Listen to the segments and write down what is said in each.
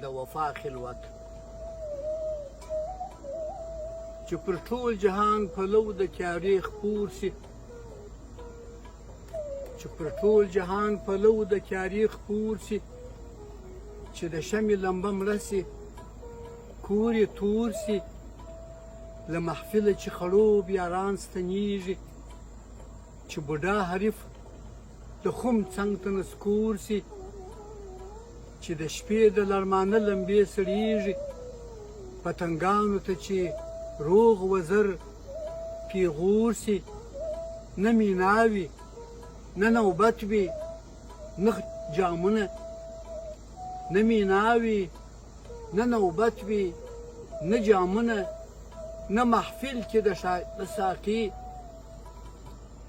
د وفا خلوت چې پر ټول جهان پلو د تیارې خپور سي چې پر ټول جهان پلو د تیارې خپور سي چې د شمع لمبه مړه سي کور یې تور سي له محفله چې خړوب یاران ستنیږي چې بوډا حریف د خم څنګ ته نسکور سي چې د شپې د لړمانه لمبې سړیږي پتنګانو ته چې روغ وزر پیغور سي نه میناوي نه نوبت وي نه جامونه نه میناوي نه نوبت وي نه جامونه نه محفل کې د ساقي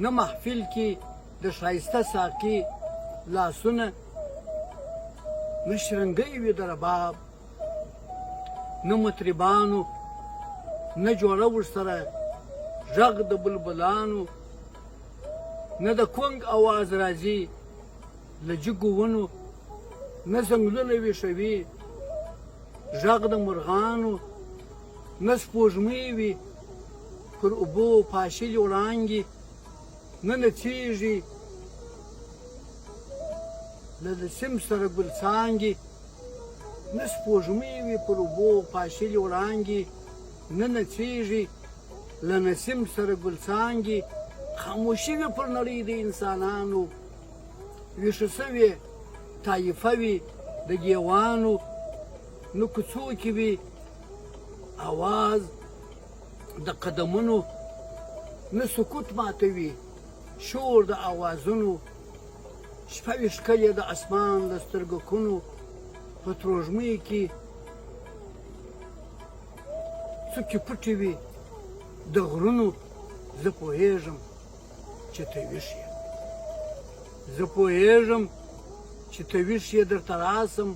نه محفل کې د ښایسته ساقي لاسونه نه شرنګۍ وي د رباب نه مطربانو نه جوړه ورسره غږ د بلبلانو نه د کونګ اواز راځي له جګو ونو نه ځنګلونه ویښوي غږ د مرغانو نه سپوږمۍ وي پر اوبو پاشلې وړانګې نه نڅېږي له نسیم سره ګلڅانګې نه سپوږمۍ وي پر اوبو پاشلې وړانګې نه نڅېږي له نسیم سره ګلڅانګې خاموشي وي پر نړۍ د انسانانو ویښه سوې طایفه وي د ګیوانو نه کوڅو کې وي اواز د قدمونو نه سکوت ماتوي شور د اوازونو شپه وي ښکلې د اسمان د سترګکونو په تروږمۍ کې څوکې پټې وي د غرونو زه پوهېږم چې ته ویښ یې زه پوهېږم چې ته ویښ یې درته راسم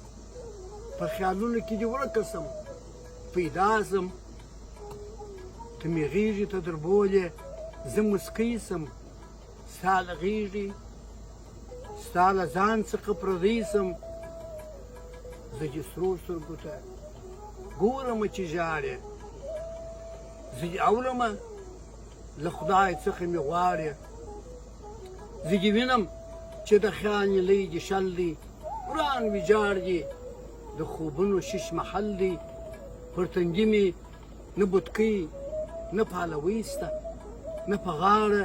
په خیالونو کې دې ورکه سم پیدا سم ته مې غېږې ته دربولې زه مسکی سم ستا له غېږې ستا له ځان څخه پردی سم زه دې سرو سترګو ته ګورمه چې ژاړې زه دې اورمه له خدای څخه مې غواړې زه دې وینم چې د خیال نیلۍ دې شل دی وران ویجاړ دي د خوبونو شش محل دی پر تندي مې نه بوتکۍ نه پهلوۍ سته نه په غاړه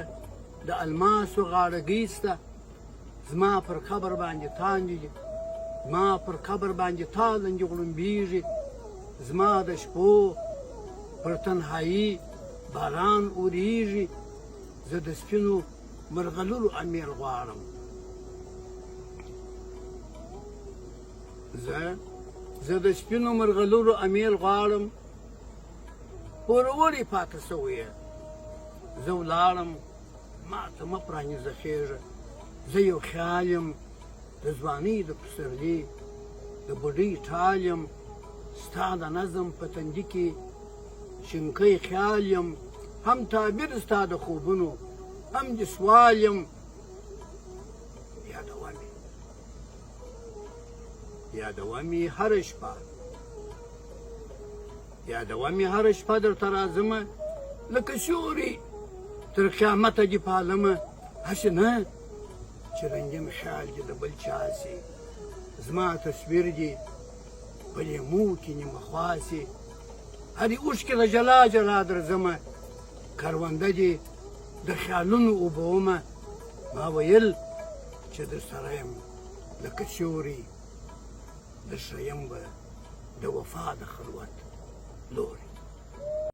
د الماسو غاړګۍ سته زما پر قبر باندې تاندې دي زما پر قبر باندې تالندې غړمبېږي زما د شپو پر تنهایي باران اورېږي زه د سپینو مرغلرو امیر غواړم زه د سپینو مرغلرو امیر غواړم پوروړې پاته سوې زه ولاړم ما ته مه پرانیزه خېږه زه یو خیال یم د ځوانۍ د پسرلي د بوډۍ ټال یم ستا د نظم په تندي کې شینکی خیال یم هم تعبیر ستا د خوبونو هم دې سوال یم یادومې هره شپه یادومې هره شپه درته راځمه لکه سیوري تر قیامته دې پالمه هسې نه چې رنګین خیال دې د بل چا سي زما تصویر دې په لیمو کې نیمه خوا سي هرې اوښکې د جلا جلا درځمه کرونده دې د خیالونو اوبومه ما ویل چې درسره یم لکه سیوري درسره یم به د وفا د خلوت لورې